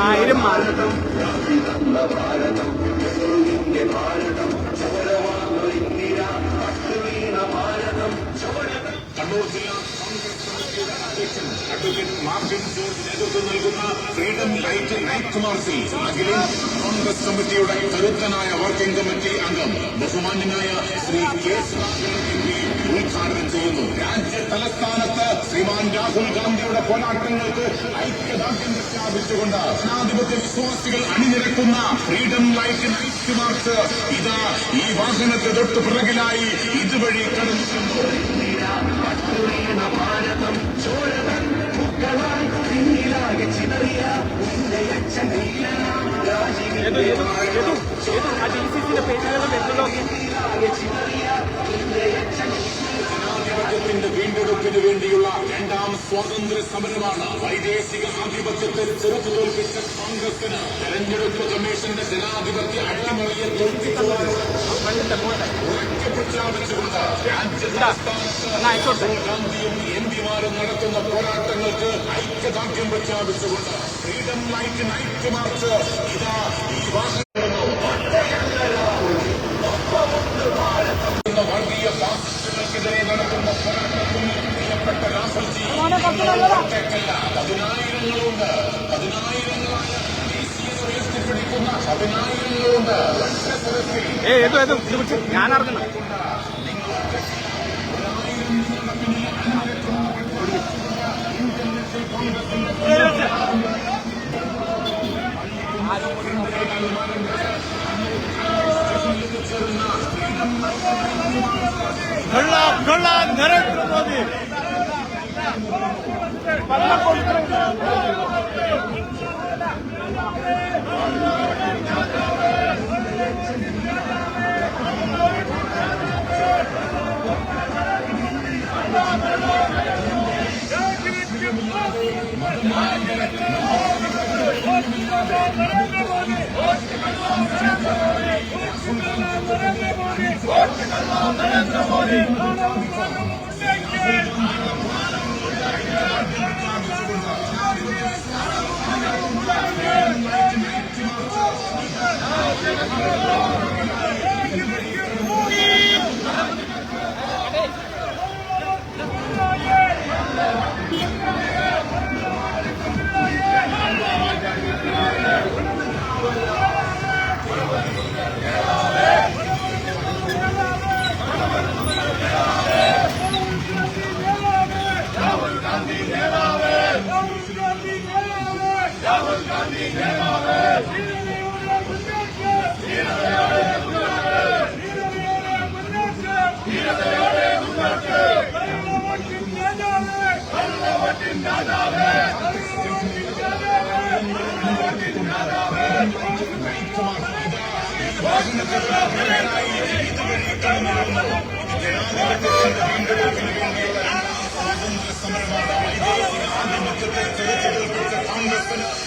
ആയിരം കണ്ണൂർ ജില്ലാ കോൺഗ്രസ് കമ്മിറ്റിയുടെ അധ്യക്ഷൻ അഡ്വക്കേറ്റ് മാർട്ടിൻ ജോർജ് നേതൃത്വം നൽകുന്ന ഫ്രീഡം ലൈറ്റ് നൈറ്റ് മാർച്ചിൽ അഖിലേന്ത്യാ കോൺഗ്രസ് കമ്മിറ്റിയുടെ കരുത്തനായ വർക്കിംഗ് കമ്മിറ്റി അംഗം ബഹുമാന്യനായ ശ്രീ കെ സുധാകരൻ എംപി ഉദ്ഘാടനം ചെയ്യുന്നു. രാജ്യ തലസ്ഥാനത്ത് ശ്രീമാൻ രാഹുൽ ഗാന്ധിയുടെ പോരാട്ടങ്ങൾക്ക് ഐക്യദാർഢ്യം പ്രഖ്യാപിച്ചുകൊണ്ട് ജനാധിപത്യ വിശ്വാസികൾ അണിനിരക്കുന്ന ഫ്രീഡം ലൈറ്റ് നൈറ്റ് മാർച്ച് ഇതാ ഈ വാഹനത്തെ തൊട്ട് പിറകിലായി ഇതുവഴി കടന്നു. ഭാരതം ചോരതൻ മുക്കളായി പിന്നിലാകെ ചിതറിയ ജനാധിപത്യത്തിന്റെ വീണ്ടെടുപ്പിന് വേണ്ടിയുള്ള രണ്ടാം സ്വാതന്ത്ര്യ സമരമാണ്. വൈദേശിക ആധിപത്യത്തെ ചെറുത്തു തോൽപ്പിച്ച കോൺഗ്രസിന് തെരഞ്ഞെടുപ്പ് കമ്മീഷന്റെ ജനാധിപത്യ അട്ടിമറിയെ ഉറക്കെ പ്രഖ്യാപിച്ചുകൊണ്ട് രാജ്യസ്ഥാനത്ത് ഗാന്ധിയും എംപിമാരും നടത്തുന്ന പോരാട്ടങ്ങൾക്ക് ഐക്യദാർഢ്യം പ്രഖ്യാപിച്ചുകൊണ്ട് ഫ്രീഡം ലൈറ്റ് നൈറ്റ് മാർച്ച് ഇതാ ഈ വർഗീയ ഫാസിസ്റ്റുകൾക്കെതിരെ നടത്തുന്ന പോരാട്ടത്തിൽ പ്രിയപ്പെട്ട രാഹുൽജി പതിനായിരങ്ങളുണ്ട്. പതിനായിരങ്ങളായ ദേശീയത ഉയർത്തിപ്പിടിക്കുന്ന പതിനായിരങ്ങളുണ്ട്. ഞാൻ അറിഞ്ഞു नरेंद्र मोदी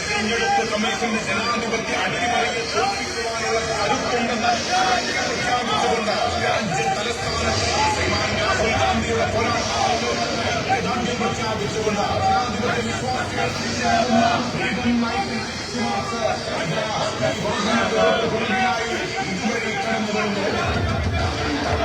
തെരഞ്ഞെടുപ്പ് കമ്മീഷന്റെ ജനാധിപത്യ അട്ടിമറിയെ തോൽപ്പിക്കുവാനുള്ള കരുത്തുണ്ടെന്ന് പ്രഖ്യാപിച്ചുകൊണ്ട് രാജ്യ തലസ്ഥാനത്ത് ശ്രീമാൻ രാഹുൽ ഗാന്ധിയുടെ പോരാട്ടം പ്രഖ്യാപിച്ചുകൊണ്ട് ജനാധിപത്യ വിശ്വാസികൾ ഇതുവഴി കടന്നു വരുന്നു.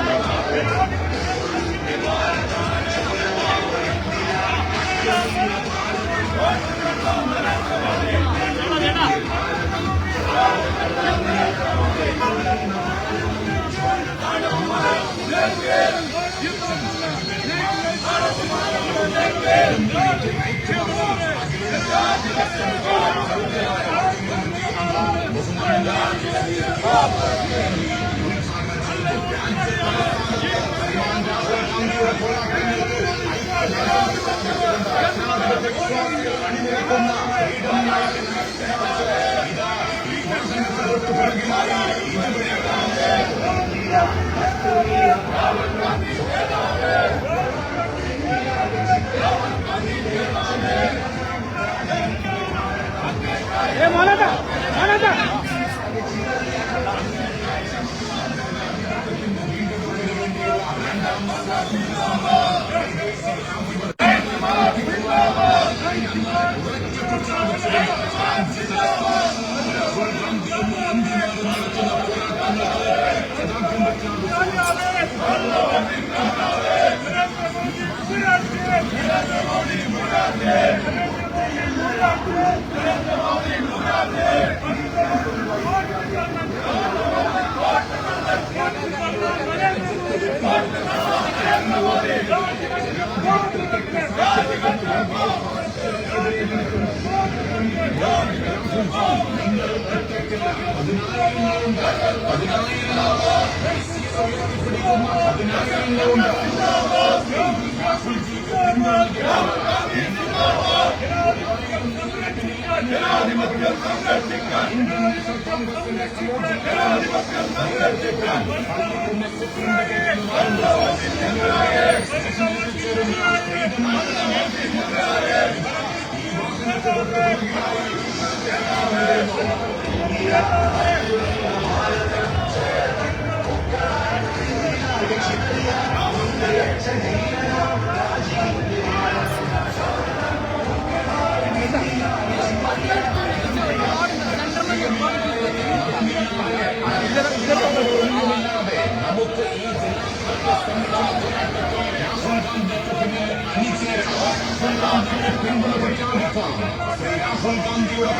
രാഹുൽ ഗാന്ധിയുടെ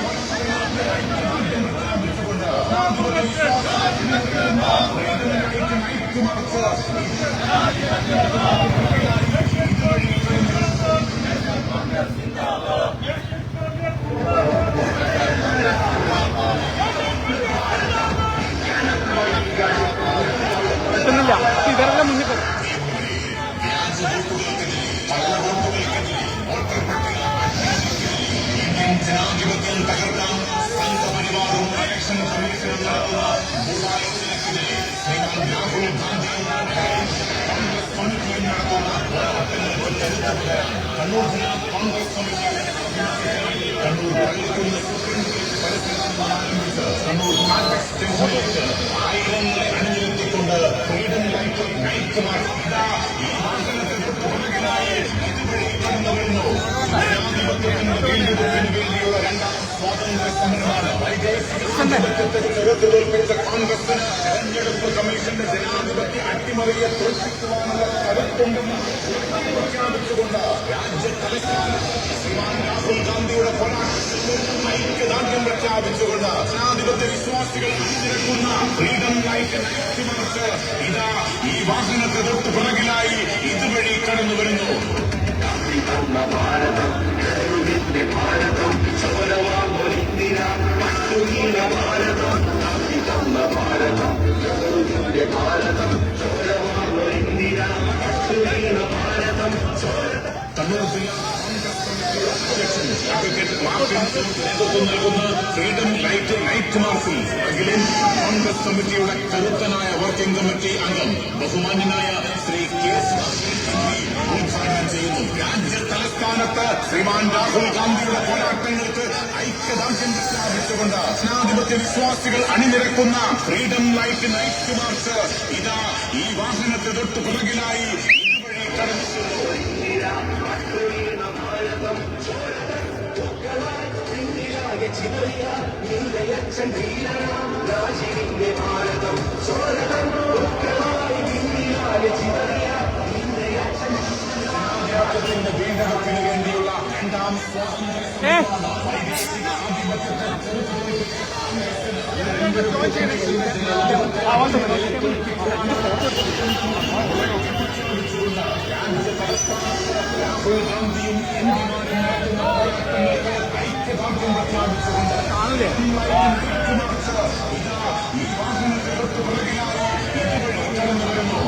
ഇവരെല്ലാം മുന്നിൽ ജനാധിപത്യം തകർക്കാൻ സംഘപരിവാറും ഇലക്ഷൻ കമ്മീഷനും നടത്തുന്ന ഗൂഢാലോചനയ്ക്കെതിരെ ശ്രീമാൻ രാഹുൽ ഗാന്ധിയും കോൺഗ്രസ് കമ്മിറ്റിയും നടത്തുന്ന പോരാട്ടങ്ങൾക്ക് കരുത്ത് പകരാൻ കണ്ണൂർ ജില്ലാ കോൺഗ്രസ് കമ്മിറ്റി കണ്ണൂർ പള്ളിക്കുന്ന് സുപ്രീം കോടതി പരിസരത്ത് ആരംഭിച്ച് കണ്ണൂർ കാൽടെക്സ് ജംഗ്ഷനിലേക്ക് ആയിരങ്ങളെ അണിനിരത്തിക്കൊണ്ട് ഫ്രീഡം ലൈറ്റ് നൈറ്റ് മാർച്ച് ഇതാ ഈ വാഹനത്തിൽ പുറകിലായി ഇതുവഴി കടന്നു വരുന്നു. ജനാധിപത്യത്തിന്റെ വീണ്ടെടുപ്പിന് വേണ്ടിയുള്ള രണ്ടാം സ്വാതന്ത്ര്യ സമരമാണ്. ജനാധിപത്യത്തെ ചെറുത്തുതോൽപ്പിച്ച കോൺഗ്രസിന് തെരഞ്ഞെടുപ്പ് കമ്മീഷന്റെ ജനാധിപത്യ അട്ടിമറിയെ തോൽപ്പിക്കുവാനുള്ള കരുത്തുണ്ടെന്ന് പ്രഖ്യാപിച്ചുകൊണ്ട് രാജ്യ തലസ്ഥാനത്ത് ശ്രീമാൻ രാഹുൽ ഗാന്ധിയുടെ പോരാട്ടത്തിൽ ഐക്യദാർഢ്യം പ്രഖ്യാപിച്ചുകൊണ്ട് ജനാധിപത്യ വിശ്വാസികൾ അണിനിരക്കുന്ന ഫ്രീഡം ലൈറ്റ് നൈറ്റ് മാർച്ച് ഇതാ ഈ വാഹനത്തെ തൊട്ട് പിറകിലായി ഇതുവഴി കടന്നു വരുന്നു. കണ്ണൂർ ജില്ലാ കോൺഗ്രസ് കമ്മിറ്റിയുടെ അധ്യക്ഷൻ അഡ്വക്കേറ്റ് മാർട്ടിൻ നേതൃത്വം നൽകുന്ന ഫ്രീഡം ലൈറ്റ് നൈറ്റ് മാർച്ചിൽ അഖിലേന്ത്യാ കോൺഗ്രസ് കമ്മിറ്റിയുടെ കരുത്തനായ വർക്കിംഗ് കമ്മിറ്റി അംഗം ബഹുമാന്യനായ ശ്രീ കെ ഉദ്ഘാടനം ചെയ്യുന്നു. രാജ്യ തലസ്ഥാനത്ത് ശ്രീമാൻ രാഹുൽ ഗാന്ധിയുടെ പോരാട്ടങ്ങൾക്ക് ഐക്യദാർഢ്യം പ്രഖ്യാപിച്ചുകൊണ്ട് ജനാധിപത്യ വിശ്വാസികൾ അണിനിരക്കുന്ന ഫ്രീഡം ലൈറ്റ് നൈറ്റ് മാർച്ച് ഇതാ ഈ വാഹനത്തെ തൊട്ട് പിറകിലായി ഇതുവഴി കടന്നു. ജനാധിപത്യത്തിന്റെ വീണ്ടെടുപ്പിന് വേണ്ടിയുള്ള രണ്ടാം സ്വാതന്ത്ര്യ രാഹുൽ ഗാന്ധിയും ഐക്യദാർഢ്യം പ്രഖ്യാപിച്ചുകൊണ്ട് ഈ വാഹനത്തെ തൊട്ട് പിറകിലായി ഇതുവഴി കടന്നു വരുന്നു.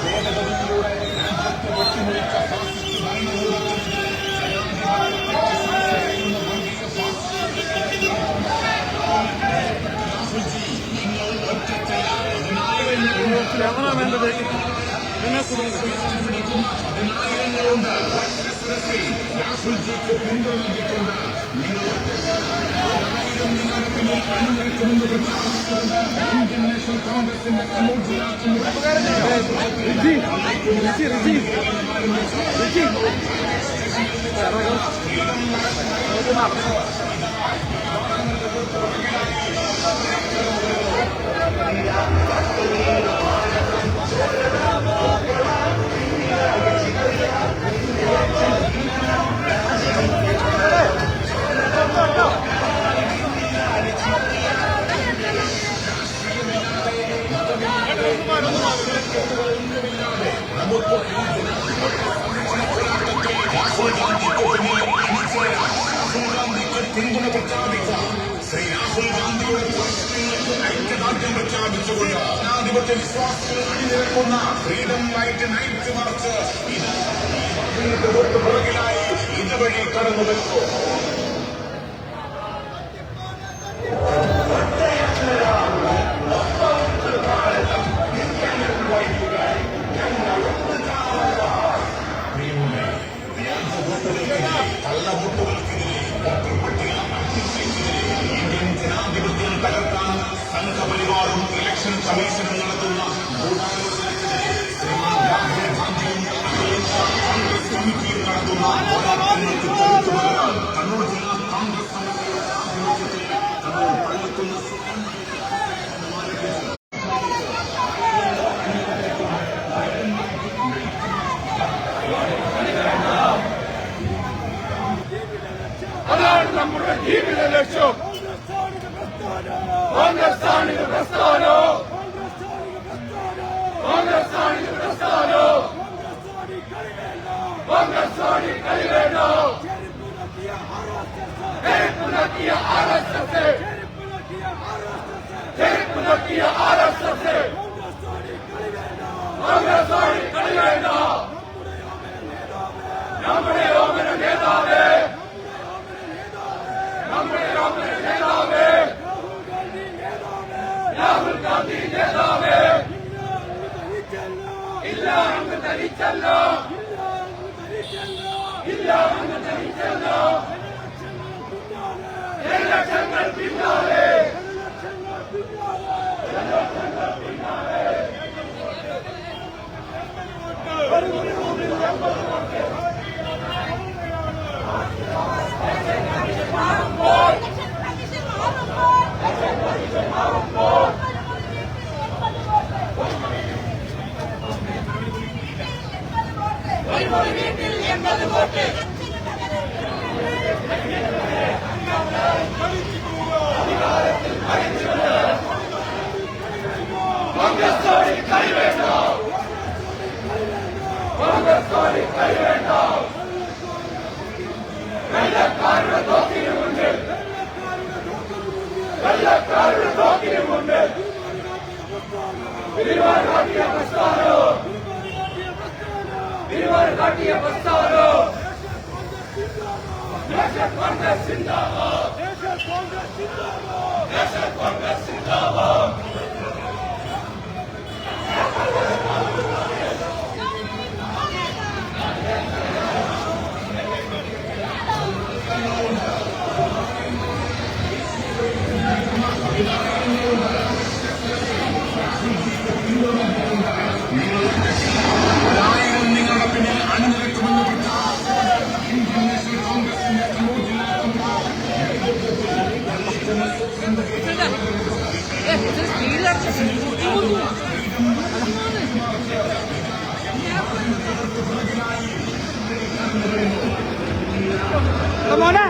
ഭേദഗതിയിലൂടെ രാജ്യത്തെ വെട്ടിമുറിച്ച ഫാസിസ്റ്റ് ഭരണകൂടത്തിനെതിരെ രാഹുൽജി നിങ്ങൾ ഒറ്റയ്ക്കല്ല. വേണ്ടത് പതിനായിരങ്ങളുണ്ട്. രാഹുൽജിക്ക് പിന്തുണ നൽകിയിട്ടുണ്ട്. ഇന്ത്യൻ നാഷണൽ കോൺഗ്രസിന്റെ കണ്ണൂർ ജില്ലാ പിന്തുണ പ്രഖ്യാപിച്ച ശ്രീ രാഹുൽ ഗാന്ധിയുടെ പ്രവർത്തനങ്ങൾക്ക് ഐക്യദാർഢ്യം പ്രഖ്യാപിച്ചുകൊണ്ട് ജനാധിപത്യ വിശ്വാസികൾ അണിനിരക്കുന്ന ഫ്രീഡം ലൈറ്റ് നൈറ്റ് മാർച്ച് പുറകിലായി ഇതുവഴി കടന്നുവരുന്നു. ഇന്ത്യൻ ജനാധിപത്യം തകർക്കാൻ സംഘപരിവാറും ഇലക്ഷൻ കമ്മീഷനും നടത്തുന്ന ഗൂഢാലോചനയ്ക്കെതിരെ ശ്രീമാൻ രാഹുൽ ഗാന്ധിയും കോൺഗ്രസ് കമ്മിറ്റിയും നടത്തുന്ന പോരാട്ടങ്ങൾക്ക് കരുത്തു പകരാൻ കണ്ണൂർ ജില്ലാ കോൺഗ്രസ് സമിതിയുടെ ആഭിമുഖ്യത്തിൽ കണ്ണൂർ പള്ളത്തുന്ന അതാണ് നമ്മുടെ ജീവിത ലക്ഷ്യം. കോൺഗ്രസ് പ്രസ്ഥാനോ കോൺഗ്രസ് കളിവേണ്ട ചെരുപ്പുനക്കിയ RSS കോൺഗ്രസ് കളിവേണ്ട. നമ്മുടെ ഓമന നേതാവേ രാഹുൽ ഗാന്ധി നേതാവേ ഇല്ല അങ്ങ് തരിച്ചല്ലോ ലക്ഷങ്ങൾ പിന്നാലെ വീട്ടിൽ 80 വോട്ട് കോൺഗ്രസ് കളിവേണ്ട വെള്ളക്കാരുടെ തോക്കിനുമുണ്ട് പിരിവാർ കാട്ടിയ പ്രസ്ഥാനോ കോൺഗ്രസ് സിന്ദാബാദ്. നിങ്ങളുടെ പിന്നിൽ അണിനിരക്കുമെന്ന് ഇന്ത്യൻ നാഷണൽ കോൺഗ്രസിന്റെ കണ്ണൂർ ജില്ലാ മോനെ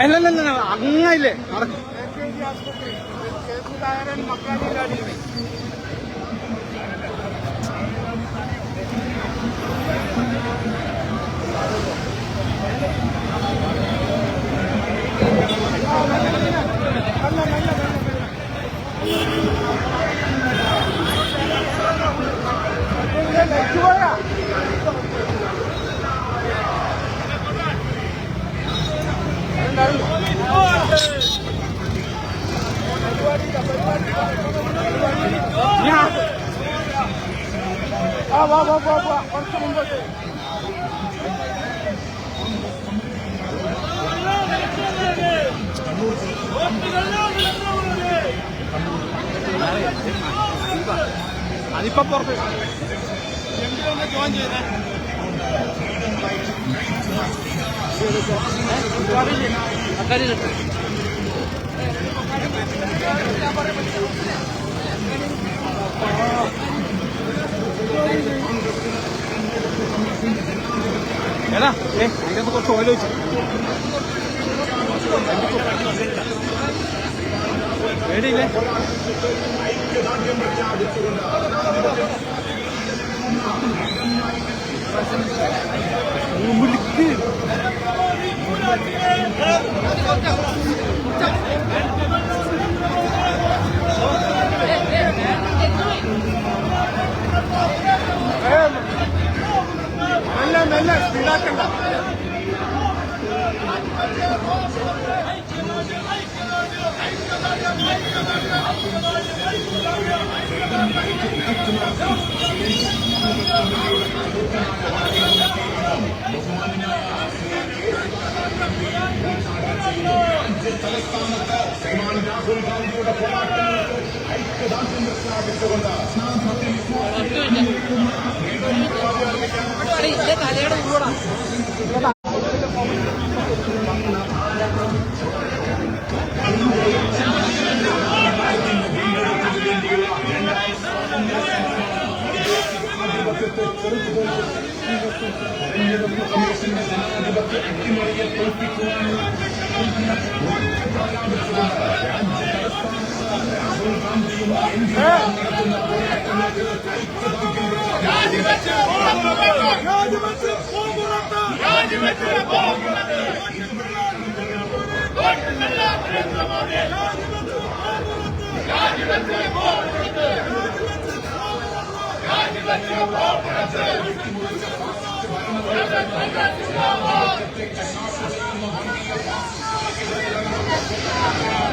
അല്ലല്ല അങ്ങയില്ലേ നടക്കും. നല്ല അതിപ്പോ പുറത്ത് ജോയിൻ ചെയ്തേ ഏതാ അതിനകത്ത് കുറച്ച് ഓയിൽ വെച്ചു പേടിയില്ലേ മുമ്പിലേക്ക് മെല്ലെ മെല്ലെ സ്പീഡാക്കണ്ട തലസ്ഥാനത്ത് ശ്രീമാൻ രാഹുൽ ഗാന്ധിയുടെ പോരാട്ടങ്ങൾക്ക് ഐക്യദാർഢ്യം പ്രഖ്യാപിച്ചുകൊണ്ട് തലയുടെ കൂടാ തെരഞ്ഞെടുപ്പ് കമ്മീഷന്റെ ജനാധിപത്യ അട്ടിമറിയെ തോൽപ്പിക്കുവാനുള്ള രാഹുൽ ഗാന്ധിയും നടത്തുന്ന പോരാട്ടങ്ങൾക്ക്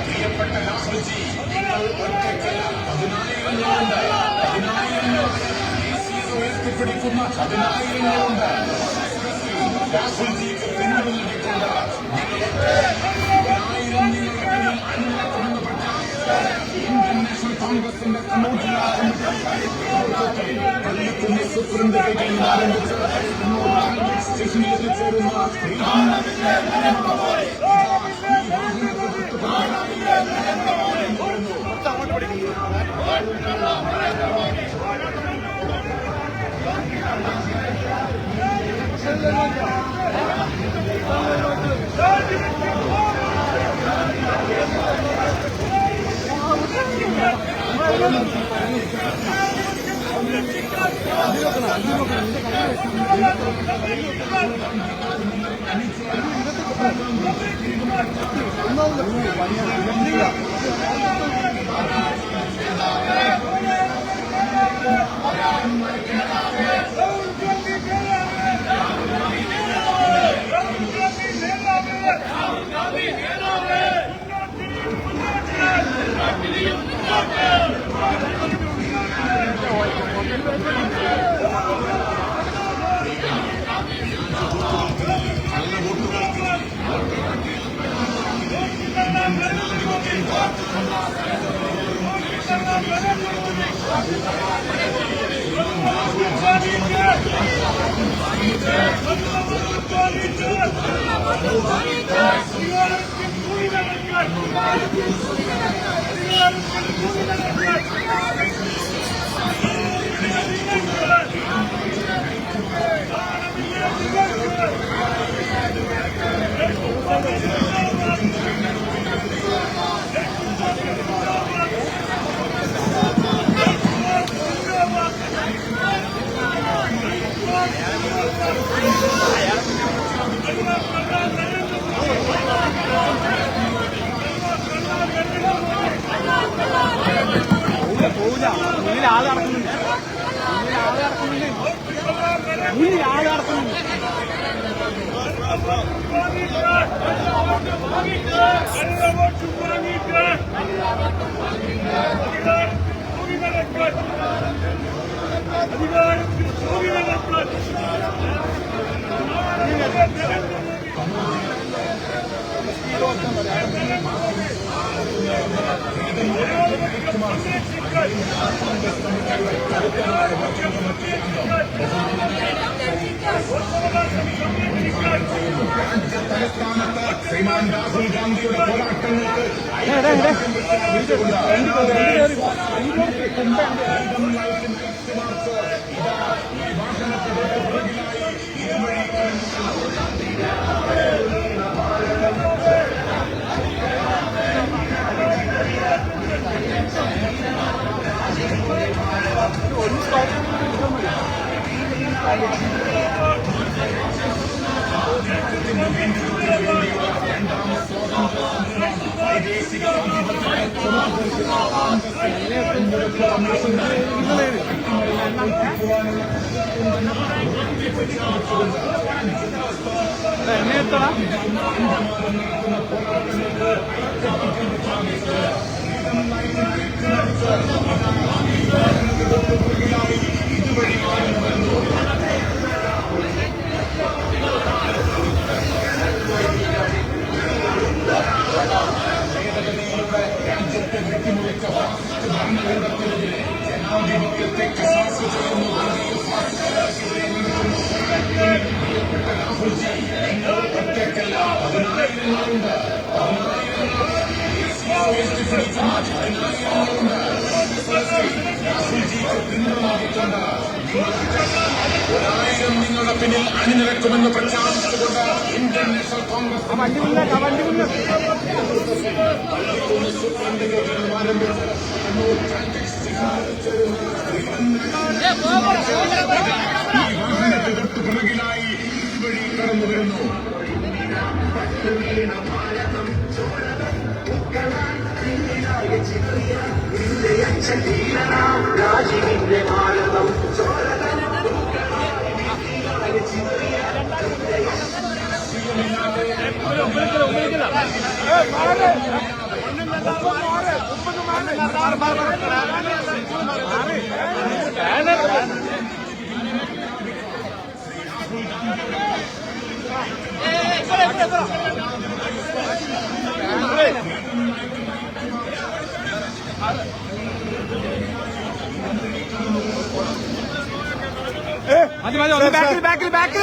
പ്രിയപ്പെട്ട രാഹുൽജി, നിങ്ങൾ ഒറ്റയ്ക്കല്ല, പതിനായിരങ്ങളുണ്ട്. ദേശീയത ഉയർത്തിപ്പിടിക്കുന്ന പതിനായിരങ്ങളുണ്ട്. രാഹുൽജിക്ക് പിന്തുണ നൽകിക്കൊണ്ട് ഇന്ത്യൻ നാഷണൽ കോൺഗ്രസിന്റെ കണ്ണൂർ ജില്ലാ കമ്മിറ്റി സൂപ്രണ്ട് ആരംഭിച്ച് സ്റ്റേഷനിൽ എത്തിച്ചേരുന്ന തലസ്ഥാനത്ത് ശ്രീമാൻ രാഹുൽ ഗാന്ധിയുടെ പോരാട്ടങ്ങൾക്ക് രാജ്യത്തെ വെട്ടിമുറിച്ച ഭരണകൂടത്തിനെതിരെ ജനാധിപത്യത്തെ കശാപ്പ് ചെയ്യുന്നു. രാഹുൽജി, നിങ്ങൾ ഒറ്റയ്ക്കല്ല, 10,000 രാഹുൽജിക്ക് പിന്തുണ ഒരായിരം നിങ്ങളുടെ പിന്നിൽ അണിനിരക്കുമെന്ന് പ്രഖ്യാപിച്ചുകൊണ്ട് ഇന്ത്യൻ നാഷണൽ കോൺഗ്രസ് ഈ വാഹനത്തെ തൊട്ടു പിറകിലായി വഴി കടന്നു വരുന്നു. രാജീവിന്റെ ഭാരതം മതി മതി ബാക്കിൽ ബാക്കിൽ ബാക്കിൽ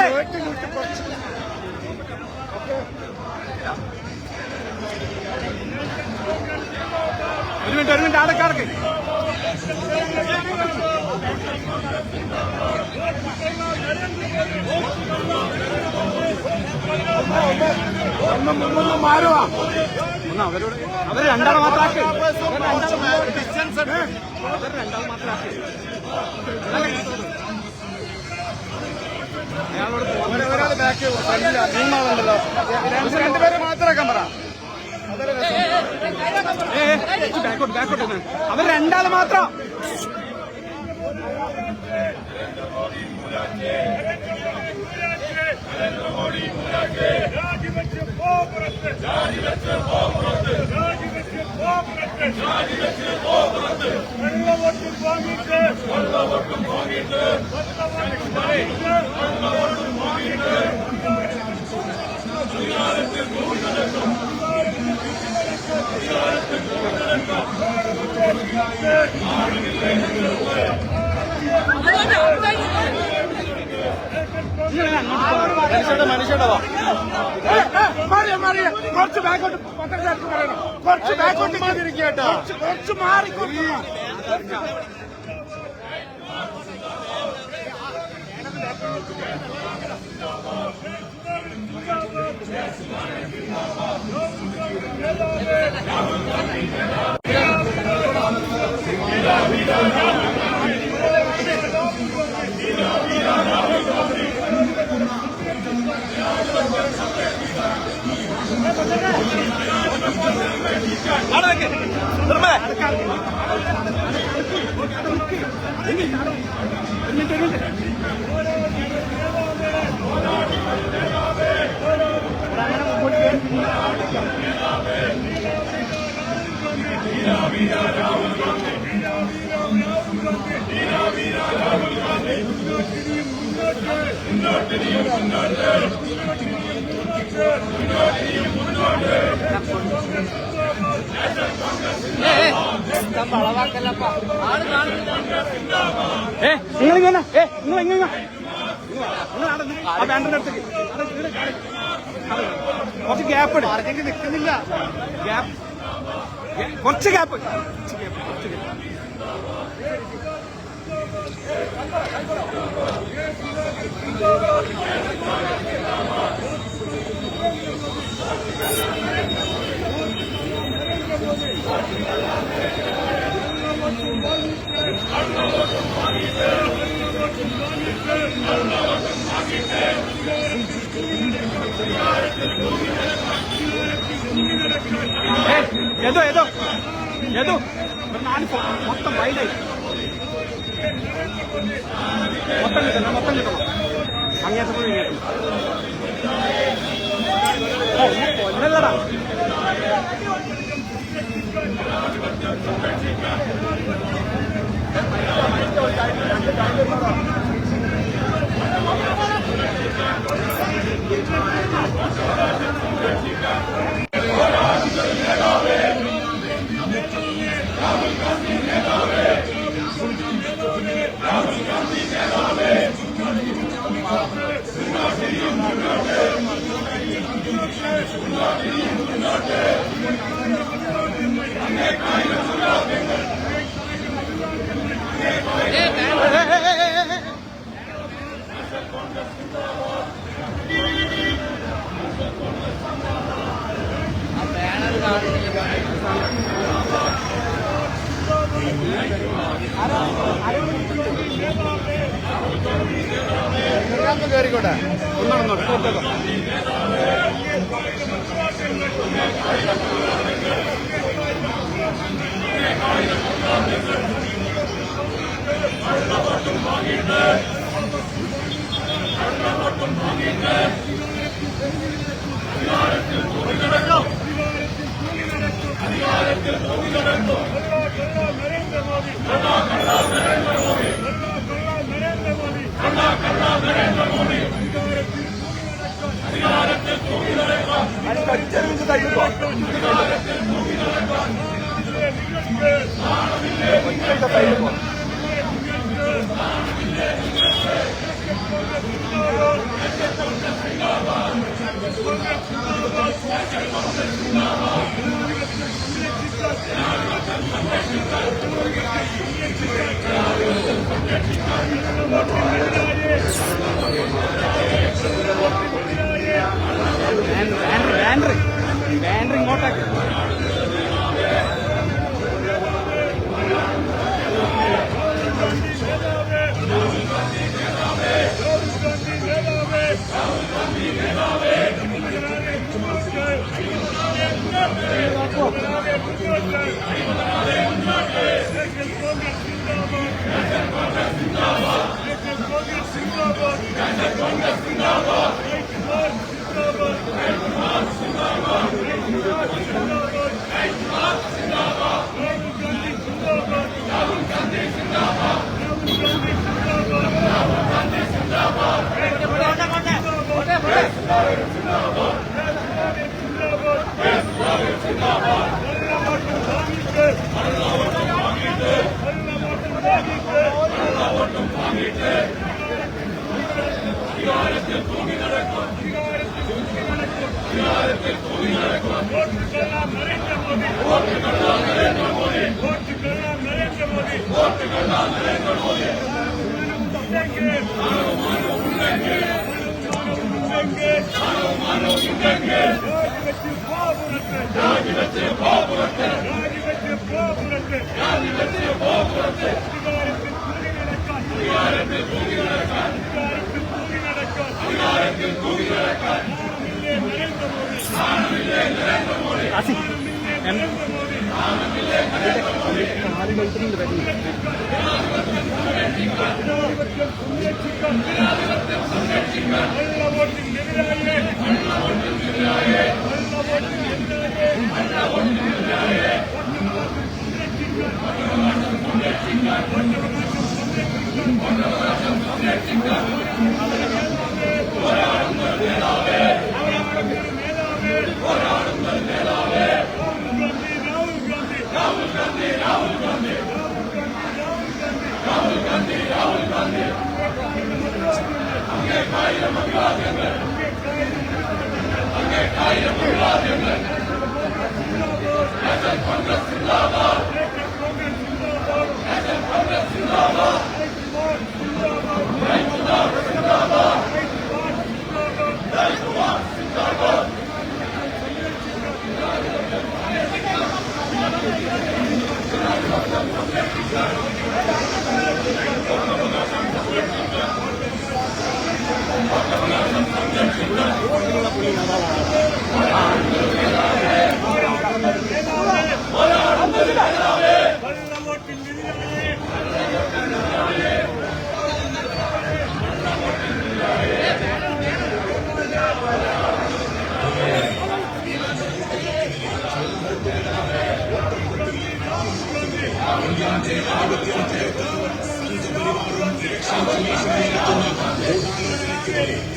ഒരു മിനിറ്റ് ആടക്കാർക്ക് മാറുവാ അവര് രണ്ടാളെ മാത്രമാക്കി ഡിസ്റ്റൻസ് രണ്ടാൾ മാത്രമാക്കി ഒരാൾ ബാക്ക് മൂന്നാളുണ്ടല്ലോ രണ്ടുപേരെ മാത്രമാക്കാൻ പറ ബാക്കോട്ട് അവർ രണ്ടാള് മാത്രം കുറച്ച് ബാക്കോട്ട് പറയണം കുറച്ച് ബാക്കോട്ട് മാറിയിരിക്കട്ടോ കുറച്ച് മാറി നിങ്ങളിങ്ങനെ നിങ്ങൾ ആ ബാൻഡിന്റെ അടുത്തേക്ക് കുറച്ച് ഗ്യാപ്പ് ഇട്. നിൽക്കുന്നില്ല, ഗ്യാപ്പ്, കുറച്ച് ഗ്യാപ്പ്. ഏതോ നാല് മൊത്തം വൈഡായി മൊത്തം കിട്ടണം അങ്ങേറ്റ പോയി കൊല്ലല്ലടാ. കേറിക്കോട്ടെ ഒന്നോട്ടോ ബാൻഡർ ഇങ്ങോട്ടേക്ക് Rahul Gandhi.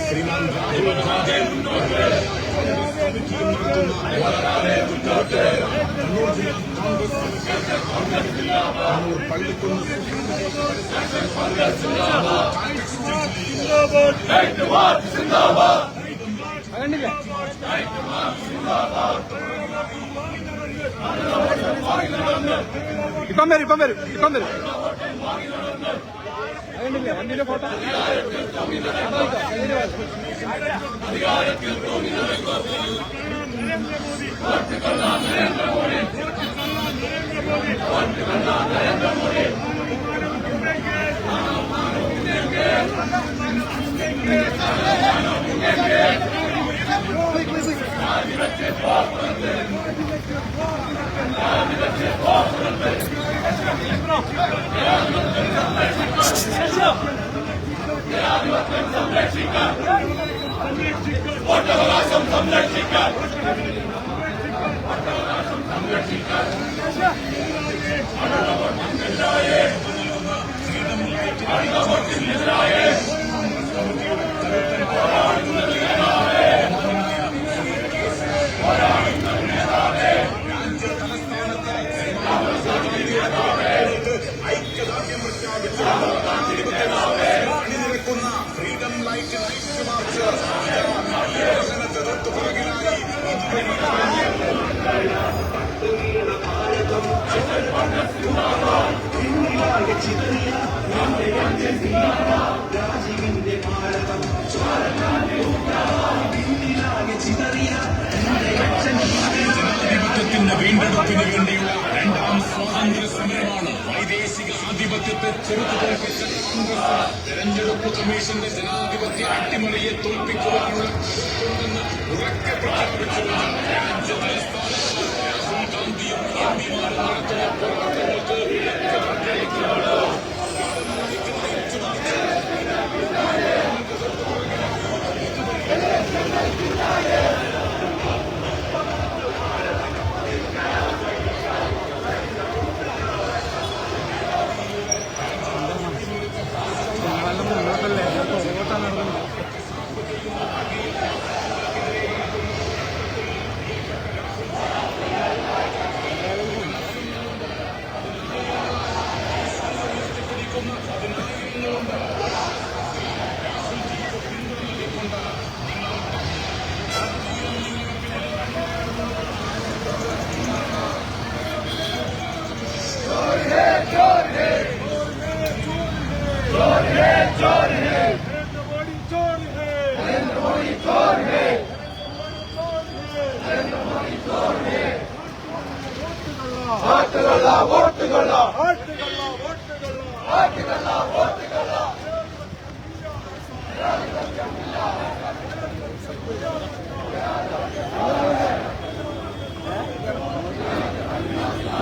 ശ്രീമാൻ രാഹുൽ ഗാന്ധി ഇപ്പം വരും അതുകൊണ്ടില്ലേ വണ്ടിയുടെ ഫോട്ടോ വോട്ടവകാശം സംരക്ഷിക്കാൻ ഐക്യദാർഢ്യം പ്രഖ്യാപിച്ചു അണിനിരക്കുന്ന ഫ്രീഡം ലൈറ്റ് നൈറ്റ് മാർച്ച് തൊട്ടു പുറകിലായി ജനാധിപത്യത്തിന്റെ വീണ്ടെടുപ്പിന് വേണ്ടിയുള്ള രണ്ടാം സ്വാതന്ത്ര്യ സമരമാണ്. വൈദേശിക ആധിപത്യത്തെ ചെറുത്തുതോൽപ്പിച്ച കോൺഗ്രസ് തെരഞ്ഞെടുപ്പ് കമ്മീഷന്റെ ജനാധിപത്യ അട്ടിമറിയെ തോൽപ്പിക്കുവാനുള്ള ഉറക്കെ പ്രഖ്യാപിച്ചുകൊണ്ട് രാജ്യ തലസ്ഥാനത്ത് രാഹുൽ ഗാന്ധിയും എംപിമാരും നടത്തുന്ന പോരാട്ടങ്ങൾക്ക്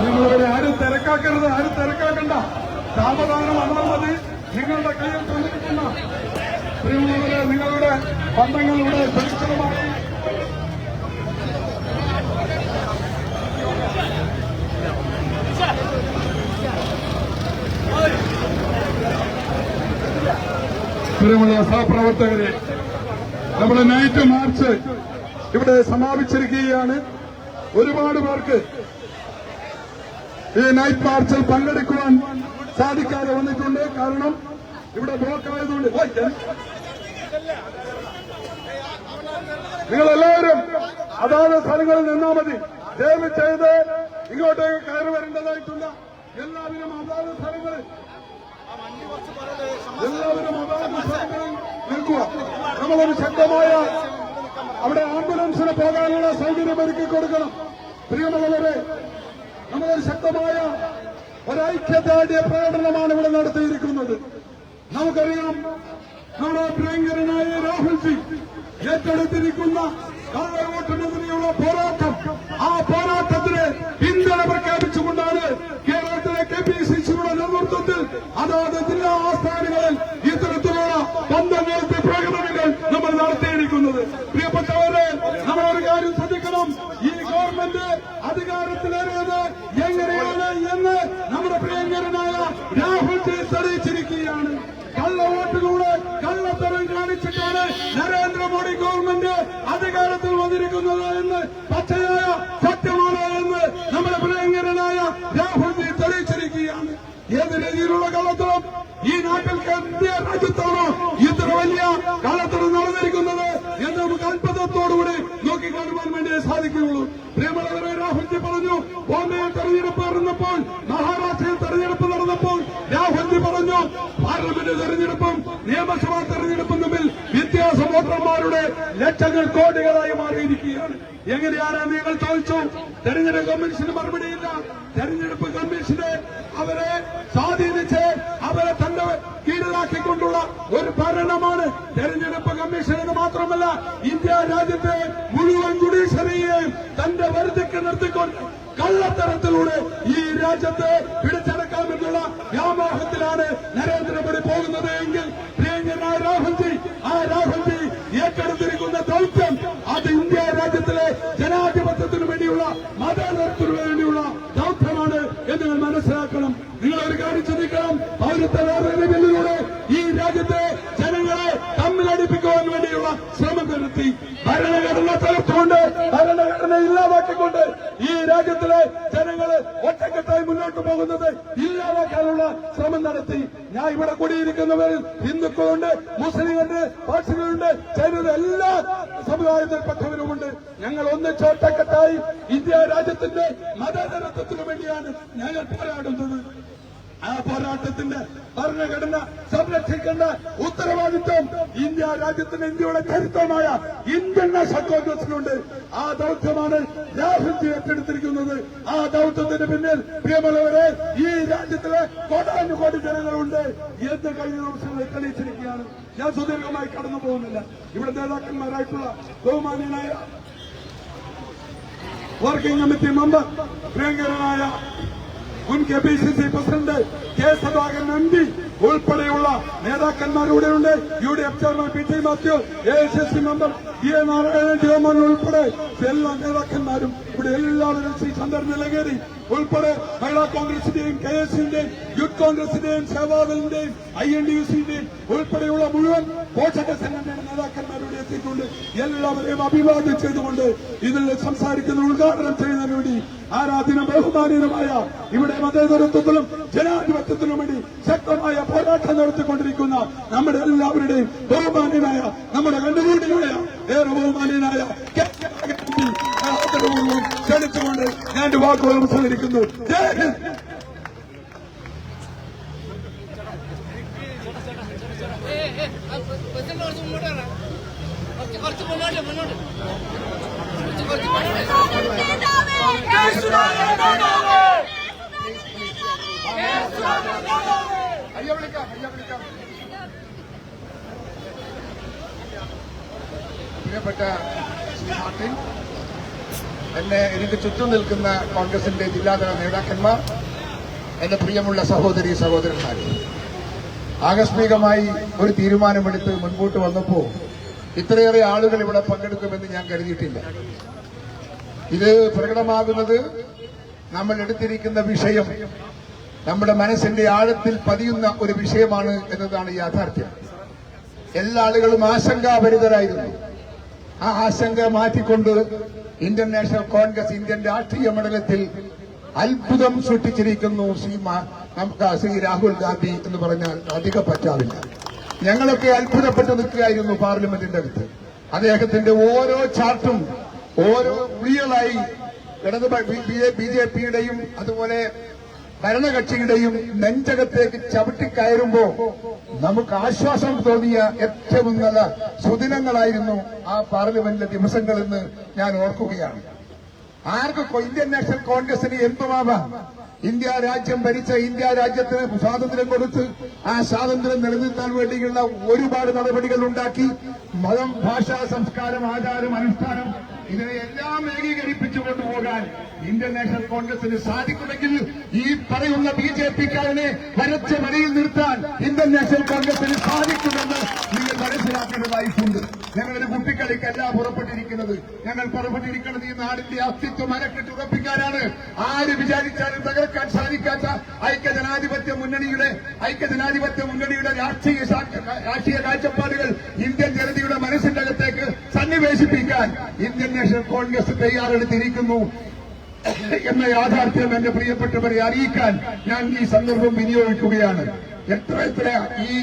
നിങ്ങളിവിടെ ആരും തിരക്കാക്കണ്ട. സാവധാനം വന്നാൽ മതി. നിങ്ങളുടെ കയ്യിൽ തന്നിരിക്കുന്ന പ്രിയമുള്ളവരെ, നിങ്ങളുടെ ബന്ധങ്ങൾ ഇവിടെ സുരക്ഷിതമായി പ്രിയമുള്ള സഹപ്രവർത്തകരെ, നമ്മുടെ നൈറ്റ് മാർച്ച് ഇവിടെ സമാപിച്ചിരിക്കുകയാണ്. ഒരുപാട് പേർക്ക് ഈ നൈറ്റ് മാർച്ചിൽ പങ്കെടുക്കുവാൻ സാധിക്കാതെ വന്നിട്ടുണ്ട്. കാരണം ഇവിടെ ബ്ലോക്ക് ആയതുകൊണ്ട്. നിങ്ങളെല്ലാവരും അതാത് സ്ഥലങ്ങളിൽ നിന്നാൽ മതി. ദയവ് ചെയ്ത് ഇങ്ങോട്ടേക്ക് കയറി വരേണ്ടതായിട്ടുണ്ട്. എല്ലാവരും അതാത് സ്ഥലങ്ങളിൽ നിൽക്കുക. നമ്മളൊരു ശക്തമായ അവിടെ ആംബുലൻസിന് പോകാനുള്ള സൗകര്യം ഒരുക്കി കൊടുക്കണം. പ്രിയമുള്ളവരെ, നമ്മളൊരു ശക്തമായ ഒരൈക്യദാർഢ്യ പ്രകടനമാണ് ഇവിടെ നടത്തിയിരിക്കുന്നത്. നമുക്കറിയാം, നമ്മുടെ പ്രിയങ്കരനായ രാഹുൽജി ഏറ്റെടുത്തിരിക്കുന്ന കള്ളവോട്ടിനെതിരെയുള്ള പോരാട്ടം, ആ പോരാട്ടത്തിന് പിന്തുണ പ്രഖ്യാപിച്ചുകൊണ്ടാണ് കേരളത്തിലെ KPCCയുടെ നേതൃത്വത്തിൽ അതാത് ജില്ലാ ആസ്ഥാനങ്ങളിൽ ഇത്തരത്തിലുള്ള പന്തങ്ങൾക്ക് പ്രകടനങ്ങൾ നമ്മൾ നടത്തിയിരിക്കുന്നത്. പ്രിയപ്പെട്ടവരെ, നമ്മളൊരു കാര്യം ശ്രദ്ധിക്കണം. ഈ ഗവൺമെന്റ് അധികാരത്തിലേറിയത് എങ്ങനെയാണ് എന്ന് നമ്മുടെ പ്രിയങ്കരനായ രാഹുൽജി തെളിയിച്ചിരിക്കുകയാണ്. കള്ളവോട്ടിലൂടെ കള്ളത്തരം കാണിച്ചിട്ടാണ് നരേന്ദ്രമോദി ഗവൺമെന്റ് അധികാരത്തിൽ വന്നിരിക്കുന്നത് എന്ന് പച്ചയായ സത്യമാണ് എന്ന് നമ്മുടെ പ്രിയങ്കരനായ രാഹുൽജി തെളിയിച്ചിരിക്കുകയാണ്. ഏത് രീതിയിലുള്ള കള്ളത്തരം ഈ നാട്ടിൽ ഇന്ത്യ രാജ്യത്താണോ ഇത്ര വലിയ കള്ളത്തരം നടന്നിരിക്കുന്നത് എന്ന് നമുക്ക് അത്ഭുതത്തോടുകൂടി നോക്കിക്കാണുവാൻ വേണ്ടി സാധിക്കുകയുള്ളൂ. പ്രിയമുള്ളവരെ, രാഹുൽജി പറഞ്ഞു, ബോംബെയിൽ തെരഞ്ഞെടുപ്പ് നടന്നപ്പോൾ, മഹാരാഷ്ട്രയിൽ തെരഞ്ഞെടുപ്പ് നടന്നപ്പോൾ രാഹുൽജി പറഞ്ഞു, പാർലമെന്റ് തെരഞ്ഞെടുപ്പും നിയമസഭാ തെരഞ്ഞെടുപ്പും തമ്മിൽ വ്യത്യാസം വോട്ടർമാരുടെ ലക്ഷങ്ങൾ കോടികളായി മാറിയിരിക്കുകയാണ്. എങ്ങനെയാണ് നിങ്ങൾ ചോദിച്ചു? തെരഞ്ഞെടുപ്പ് കമ്മീഷന് മറുപടിയില്ല. തെരഞ്ഞെടുപ്പ് കമ്മീഷനെ അവരെ സ്വാധീനിച്ച് അവരെ തന്റെ കീഴിലാക്കിക്കൊണ്ടുള്ള ഒരു ഭരണമാണ് തെരഞ്ഞെടുപ്പ് കമ്മീഷൻ എന്ന് മാത്രമല്ല, ഇന്ത്യ രാജ്യത്തെ മുഴുവൻ ജുഡീഷ്യറിയെയും തന്റെ വരുതിക്ക് നിർത്തിക്കൊണ്ട് കള്ളത്തരത്തിലൂടെ ഈ രാജ്യത്തെ പിടിച്ചടക്കാമെന്നുള്ള വ്യാമോഹത്തിലാണ് നരേന്ദ്രമോദി പോകുന്നത് എങ്കിൽ പ്രിയങ്കരനായ രാഹുൽജി, ആ രാഹുൽജി ഏറ്റെടുത്തിരിക്കുന്ന ദൌത്യം അത് ഇന്ത്യ രാജ്യത്തിലെ ജനാധിപത്യത്തിനു വേണ്ടിയുള്ള മതേതരത്തിനു വേണ്ടിയുള്ള ദൌത്യമാണ് എന്ന് നിങ്ങൾ മനസ്സിലാക്കണം. നിങ്ങളൊരു കാര്യം ചിന്തിക്കണം. പൗരത്വ ഭേദഗതി ബില്ലിലൂടെ ഈ രാജ്യത്തെ ജനങ്ങളെ തമ്മിലടിപ്പിക്കുവാൻ വേണ്ടിയുള്ള ശ്രമം നടത്തി. ഭരണഘടന തകർത്തുകൊണ്ട്, ഭരണഘടന ഇല്ലാതാക്കിക്കൊണ്ട് ഈ രാജ്യത്തിലെ ജനങ്ങളെ ഒറ്റക്കെട്ടായി മുന്നോട്ട് പോകുന്നത് ഇല്ലാതാക്കാനുള്ള ശ്രമം നടത്തി. ഞാൻ ഇവിടെ കൂടിയിരിക്കുന്നവരിൽ ഹിന്ദുക്കളുണ്ട്, മുസ്ലിമുണ്ട്, പാർസികളുണ്ട്, ചൈനയുടെ എല്ലാ സമുദായത്തിൽപ്പെട്ടവരുമുണ്ട്. ഞങ്ങൾ ഒന്നിച്ച് ഒറ്റക്കെട്ടായി ഇന്ത്യ രാജ്യത്തിന്റെ മതേതരത്വത്തിനു വേണ്ടിയാണ് ഞങ്ങൾ പോരാടുന്നത്. ആ പോരാട്ടത്തിന്റെ ഭരണഘടന സംരക്ഷിക്കേണ്ട ഉത്തരവാദിത്വം ഇന്ത്യ രാജ്യത്തിന്, ഇന്ത്യയുടെ ചരിത്രമായ ഇന്ത്യൻ നാഷണൽ കോൺഗ്രസിനുണ്ട്. ആ ദൌത്യമാണ് രാഹുൽജി ഏറ്റെടുത്തിരിക്കുന്നത്. ആ ദൌത്യത്തിന് പിന്നിൽ പ്രിയമുള്ളവരെ ഈ രാജ്യത്തിലെ കോടാനുകോടി ജനങ്ങളുണ്ട് എന്ന് കഴിഞ്ഞ ദിവസങ്ങളിൽ തെളിയിച്ചിരിക്കുകയാണ്. ഞാൻ സുദീർഘമായി കടന്നു പോകുന്നില്ല. ഇവിടെ നേതാക്കന്മാരായിട്ടുള്ള ബഹുമാന്യനായ വർക്കിംഗ് കമ്മിറ്റി മെമ്പർ പ്രിയങ്കരനായ മുൻ KPCC പ്രസിഡന്റ് K.സുധാകരൻ MP ഉൾപ്പെടെയുള്ള നേതാക്കന്മാർ ഇവിടെയുണ്ട്. UDF chairman P.T. Mathew, AICC member E.A. Narayanan chairman ഉൾപ്പെടെ എല്ലാ നേതാക്കന്മാരും ഇവിടെ എല്ലാവരും, ശ്രീ ചന്ദ്രൻ നിലകേരി ഉൾപ്പെടെ മഹിളാ കോൺഗ്രസിന്റെയും KSCന്റെയും യൂത്ത് കോൺഗ്രസിന്റെയും സേവാദളിന്റെയും INDUCന്റെയും ഉൾപ്പെടെയുള്ള മുഴുവൻ പോഷക സംഘടനയുടെ നേതാക്കന്മാരോട് എത്തിയിട്ടുണ്ട്. എല്ലാവരെയും അഭിവാദ്യം ചെയ്തുകൊണ്ട് ഇതിൽ സംസാരിക്കുന്ന ഉദ്ഘാടനം ചെയ്യുന്നതിന് വേണ്ടി ആരാധന ബഹുമാനീയമായ ഇവിടെ മതേതരത്വത്തിലും ജനാധിപത്യത്തിനും വേണ്ടി ശക്തമായ പോരാട്ടം നടത്തിക്കൊണ്ടിരിക്കുന്ന നമ്മുടെ എല്ലാവരുടെയും ബഹുമാന്യനായ, നമ്മുടെ കണ്ടുകൂടിയായ ഏറെ ബഹുമാന്യനായ ആദരപൂർവ്വം ക്ഷണിച്ചുകൊണ്ട് ഞാൻ എന്റെ വാക്കുകൾ സംസാരിക്കുന്നു. ജയ് ഹിന്ദ്. പ്രിയപ്പെട്ട ശ്രീ മാർട്ടിൻ, എനിക്ക് ചുറ്റും നിൽക്കുന്ന കോൺഗ്രസിന്റെ ജില്ലാതല നേതാക്കന്മാർ, എന്റെ പ്രിയമുള്ള സഹോദരി സഹോദരന്മാർ, ആകസ്മികമായി ഒരു തീരുമാനമെടുത്ത് മുൻപോട്ട് വന്നപ്പോൾ ഇത്രയേറെ ആളുകൾ ഇവിടെ പങ്കെടുക്കുമെന്ന് ഞാൻ കരുതിയിട്ടില്ല. ഇത് പ്രകടമാകുന്നത് നമ്മൾ എടുത്തിരിക്കുന്ന വിഷയം നമ്മുടെ മനസ്സിന്റെ ആഴത്തിൽ പതിയുന്ന ഒരു വിഷയമാണ് എന്നതാണ് യാഥാർത്ഥ്യം. എല്ലാ ആളുകളും ആശങ്കാഭരിതരായിരുന്നു. ആ ആശങ്ക മാറ്റിക്കൊണ്ട് ഇന്ത്യൻ നാഷണൽ കോൺഗ്രസ് ഇന്ത്യൻ രാഷ്ട്രീയ മണ്ഡലത്തിൽ അത്ഭുതം സൃഷ്ടിച്ചിരിക്കുന്നു ശ്രീ രാഹുൽ ഗാന്ധി എന്ന് പറഞ്ഞാൽ അധിക പറ്റാവില്ല. ഞങ്ങളൊക്കെ അത്ഭുതപ്പെട്ട് നിൽക്കുകയായിരുന്നു പാർലമെന്റിന്റെ അകത്ത്. അദ്ദേഹത്തിന്റെ ഓരോ ചാർട്ടും ഓരോ വിളികളായി BJPയുടെയും അതുപോലെ ഭരണകക്ഷിയുടെയും നെഞ്ചകത്തേക്ക് ചവിട്ടിക്കയറുമ്പോ നമുക്ക് ആശ്വാസം തോന്നിയ ഏറ്റവും നല്ല സുദിനങ്ങളായിരുന്നു ആ പാർലമെന്റിലെ ദിവസങ്ങളെന്ന് ഞാൻ ഓർക്കുകയാണ്. ആർക്കും ഇന്ത്യൻ നാഷണൽ കോൺഗ്രസിന് എന്തുമാവാം. ഇന്ത്യ രാജ്യം ഭരിച്ച ഇന്ത്യ രാജ്യത്തിന് സ്വാതന്ത്ര്യം കൊടുത്ത് ആ സ്വാതന്ത്ര്യം നിലനിർത്താൻ വേണ്ടിയുള്ള ഒരുപാട് നടപടികൾ ഉണ്ടാക്കി. മതം, ഭാഷ, സംസ്കാരം, ആചാരം, അനുഷ്ഠാനം ഇതിനെയെല്ലാം ഏകീകരിപ്പിച്ചു കൊണ്ടുപോകാൻ ഇന്ത്യൻ നാഷണൽ കോൺഗ്രസിന് സാധിക്കുമെങ്കിൽ ഈ പറയുന്ന BJP-ക്കാരനെ വരച്ച വരയിൽ നിർത്താൻ ഇന്ത്യൻ നാഷണൽ കോൺഗ്രസിന് സാധിക്കുമെന്ന് നിങ്ങൾ മനസ്സിലാക്കേണ്ടതായിട്ടുണ്ട്. ഞങ്ങളൊരു കുട്ടിക്കളിക്കല്ല പുറപ്പെട്ടിരിക്കുന്നത്. ഞങ്ങൾ പുറപ്പെട്ടിരിക്കുന്നത് ഈ നാടിന്റെ അസ്തിത്വം അരക്കെട്ടുറപ്പിക്കാനാണ്. ആര് വിചാരിച്ചാലും തകർക്കാൻ സാധിക്കാത്ത ഐക്യജനാധിപത്യ മുന്നണിയുടെ രാഷ്ട്രീയ കാഴ്ചപ്പാടുകൾ ഇന്ത്യൻ ജനതയുടെ മനസ്സിന്റെ അകത്തേക്ക് സന്നിവേശിപ്പിക്കാൻ ഇന്ത്യൻ നാഷണൽ കോൺഗ്രസ് തയ്യാറെടുത്തിരിക്കുന്നു എന്ന യാഥാർത്ഥ്യം എന്റെ പ്രിയപ്പെട്ടവരെ അറിയിക്കാൻ ഞാൻ ഈ സന്ദർഭം വിനിയോഗിക്കുകയാണ്. എത്ര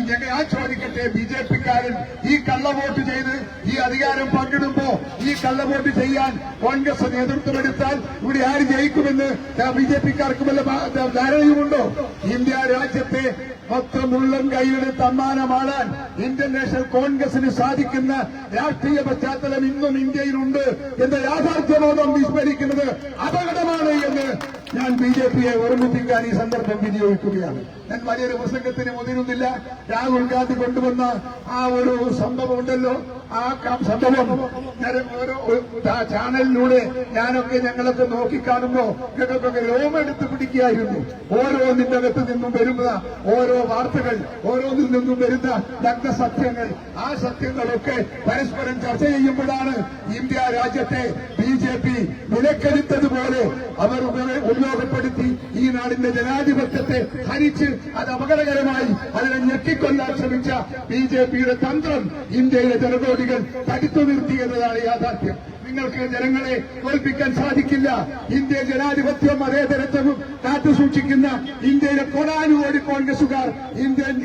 ഞാൻ ചോദിക്കട്ടെ, BJP-ക്കാരൻ ഈ കള്ളവോട്ട് ചെയ്ത് ഈ അധികാരം പങ്കിടുമ്പോ ഈ കള്ളവോട്ട് ചെയ്യാൻ കോൺഗ്രസ് നേതൃത്വമെടുത്താൽ ഇവിടെ ആര് ജയിക്കുമെന്ന് BJP-ക്കാർക്ക് വല്ല ധാരണയുമുണ്ടോ? ഇന്ത്യ രാജ്യത്തെ മൊത്തം ഉള്ളം കൈയുടെ സമ്മാനമാടാൻ ഇന്ത്യൻ നാഷണൽ കോൺഗ്രസിന് സാധിക്കുന്ന രാഷ്ട്രീയ പശ്ചാത്തലം ഇന്നും ഇന്ത്യയിലുണ്ട് എന്ന യാഥാർത്ഥ്യബോധം വിസ്മരിക്കുന്നത് അപകടമാണ് എന്ന് ഞാൻ BJP-യെ ഓർമ്മിപ്പിക്കാൻ ഈ സന്ദർഭം വിനിയോഗിക്കുകയാണ്. ഞാൻ വലിയൊരു പ്രസംഗത്തിന് മുതിരുന്നില്ല. രാഹുൽ ഗാന്ധി കൊണ്ടുവന്ന ആ ഒരു സംഭവം ഉണ്ടല്ലോ, ആ സംഭവം ഓരോ ചാനലിലൂടെ ഞങ്ങളൊക്കെ നോക്കിക്കാണുമ്പോ ഞങ്ങൾക്കൊക്കെ രോമെടുത്ത് പിടിക്കുകയായിരുന്നു. ഓരോന്നിന്റെ അകത്ത് നിന്നും വരുന്ന ഓരോ വാർത്തകൾ, ഓരോന്നിൽ നിന്നും വരുന്ന നഗ്നസത്യങ്ങൾ, ആ സത്യങ്ങളൊക്കെ പരസ്പരം ചർച്ച ചെയ്യുമ്പോഴാണ് ഇന്ത്യ രാജ്യത്തെ BJP വിലക്കെടുത്തതുപോലെ അവർ ഉപയോഗപ്പെടുത്തി ഈ നാടിന്റെ ജനാധിപത്യത്തെ ഹരിച്ച് അത് അപകടകരമായി അതിനെ ഞെക്കിക്കൊല്ലാൻ ശ്രമിച്ച BJP-യുടെ തന്ത്രം ഇന്ത്യയിലെ ജനകോടികൾ തടുത്തു നിർത്തിയെന്നതാണ് യാഥാർത്ഥ്യം. നിങ്ങൾക്ക് ജനങ്ങളെ തോൽപ്പിക്കാൻ സാധിക്കില്ല. ഇന്ത്യ ജനാധിപത്യം മതേതരത്വവും കാത്തുസൂക്ഷിക്കുന്ന ഇന്ത്യയിലെ കോടാനുകോടി കോൺഗ്രസുകാർ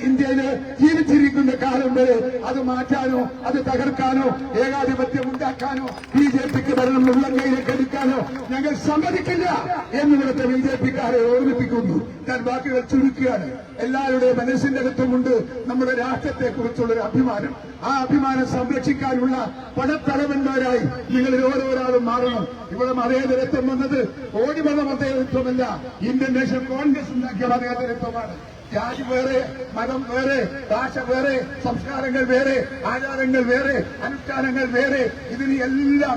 ഇന്ത്യയില് ജീവിച്ചിരിക്കുന്ന കാലം വരെ അത് മാറ്റാനോ അത് തകർക്കാനോ ഏകാധിപത്യം ഉണ്ടാക്കാനോ BJP-ക്ക് ഭരണം ഉള്ളം കൈയിലേക്ക് എടുക്കാനോ ഞങ്ങൾ സമ്മതിക്കില്ല എന്ന് ഇവിടുത്തെ BJP-ക്കാരെ ഓർമ്മിപ്പിക്കുന്നു. ഞാൻ വാക്കുകൾ ചുരുക്കുകയാണ്. എല്ലാവരുടെയും മനസ്സിന്റെ അകത്തുമുണ്ട് നമ്മുടെ രാഷ്ട്രത്തെക്കുറിച്ചുള്ളൊരു അഭിമാനം. ആ അഭിമാനം സംരക്ഷിക്കാനുള്ള പടത്തലവന്മാരായി നിങ്ങളിൽ ഓരോരാളും മാറണം. ഇവിടെ മതേതരത്വം വന്നത് ഓടിമത മതേതരത്വമല്ല, ഇന്ത്യൻ നാഷണൽ കോൺഗ്രസ് ഉണ്ടാക്കിയ മതേതരത്വമാണ്. ജാതി വേറെ, മതം വേറെ, ഭാഷ വേറെ, സംസ്കാരങ്ങൾ വേറെ, ആചാരങ്ങൾ വേറെ, അനുഷ്ഠാനങ്ങൾ വേറെ, ഇതിനെല്ലാം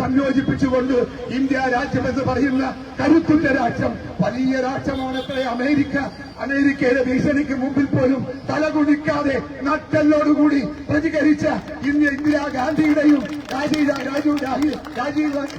സംയോജിപ്പിച്ചുകൊണ്ട് ഇന്ത്യ രാജ്യമെന്ന് പറയുന്ന കരുത്തുറ്റ രാഷ്ട്രം, വലിയ രാഷ്ട്രമാണത്രേ അമേരിക്ക. അമേരിക്കയുടെ ഭീഷണിക്ക് മുമ്പിൽ പോലും തലകുടിക്കാതെ നട്ടെല്ലോടുകൂടി പ്രതികരിച്ച ഇന്ദിരാഗാന്ധിയുടെയും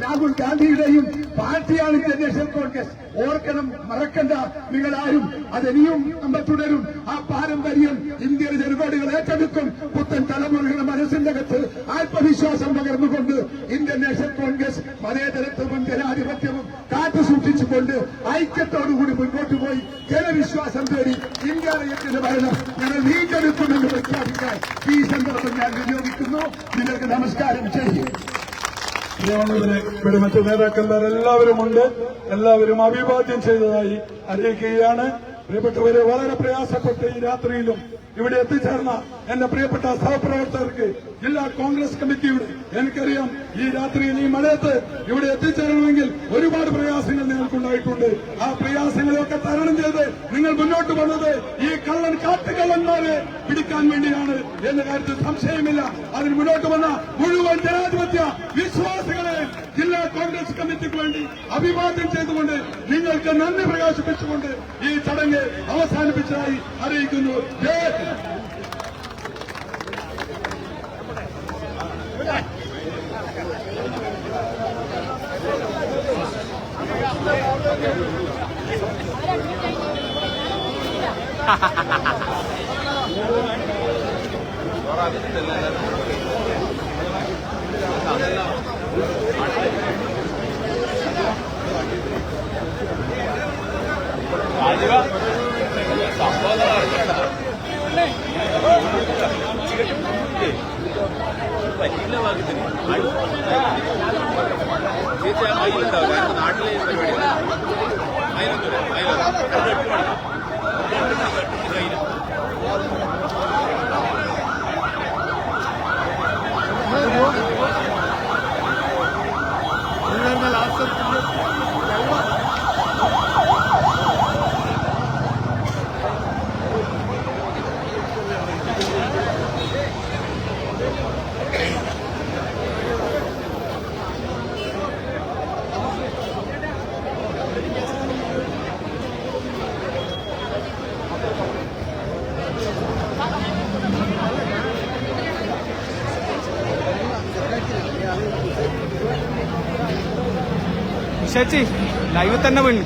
രാഹുൽ ഗാന്ധിയുടെയും പാർട്ടിയാണ് ഇന്ത്യൻ നാഷണൽ കോൺഗ്രസ്. ഓർക്കണം, മറക്കണ്ട നിങ്ങളാരും. അതിനിയും നമ്മൾ തുടരും. ആ പാരമ്പര്യം ഇന്ത്യയുടെ ജനകോടികൾ ഏറ്റെടുക്കും. പുത്തൻ തലമുറകളുടെ മനസ്സിന്റെ അകത്ത് ആത്മവിശ്വാസം പകർന്നുകൊണ്ട് ഇന്ത്യൻ നാഷണൽ കോൺഗ്രസ് മതേതരത്വവും ജനാധിപത്യവും കാത്തുസൂക്ഷിച്ചുകൊണ്ട് ഐക്യത്തോടുകൂടി മുൻപോട്ട് പോയി ജനവിശ്വാസം തേടി ഇന്ത്യ രാജ്യത്തിന്റെ ഭരണം ഞങ്ങൾ വീണ്ടെടുക്കുമെന്ന് പ്രഖ്യാപിക്കാൻ ഈ സന്ദർഭം ഞാൻ വിനിയോഗിക്കുന്നു. നിങ്ങൾക്ക് നമസ്കാരം ചെയ്യും. ഇവിടെ മറ്റു നേതാക്കന്മാർ എല്ലാവരുമുണ്ട്. എല്ലാവരും അഭിവാദ്യം ചെയ്തതായി അറിയിക്കുകയാണ്. പ്രിയപ്പെട്ടവരെ, വളരെ പ്രയാസപ്പെട്ട് ഈ രാത്രിയിലും ഇവിടെ എത്തിച്ചേർന്ന എന്റെ പ്രിയപ്പെട്ട സഹപ്രവർത്തകർക്ക് ജില്ലാ കോൺഗ്രസ് കമ്മിറ്റിയുടെ, എനിക്കറിയാം ഈ രാത്രിയിൽ ഈ മഴയത്ത് ഇവിടെ എത്തിച്ചേരണമെങ്കിൽ ഒരുപാട് പ്രയാസങ്ങൾ നിങ്ങൾക്കുണ്ടായിട്ടുണ്ട്. ആ പ്രയാസങ്ങളെയൊക്കെ തരണം ചെയ്ത് നിങ്ങൾ മുന്നോട്ട് വന്നത് ഈ കാട്ടുകള്ളന്മാരെ പിടിക്കാൻ വേണ്ടിയാണ് എന്ന കാര്യത്തിൽ സംശയമില്ല. അതിന് മുന്നോട്ട് വന്ന മുഴുവൻ ജനാധിപത്യ വിശ്വാസികളെ ജില്ലാ കോൺഗ്രസ് കമ്മിറ്റിക്ക് വേണ്ടി അഭിവാദ്യം ചെയ്തുകൊണ്ട് നിങ്ങൾക്ക് നന്ദി പ്രകാശിപ്പിച്ചുകൊണ്ട് ഈ ചടങ്ങ് അവസാനിപ്പിച്ചതായി അറിയിക്കുന്നു. പറ്റില്ല ഭാഗ്യത്തിന് തീർച്ചയായും നാട്ടിലെ ലാസ്റ്റ് ചേച്ചി ലൈവ് തന്നെ വീണ്.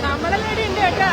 നമ്മളെ നേടി ഉണ്ട് കേട്ടാ.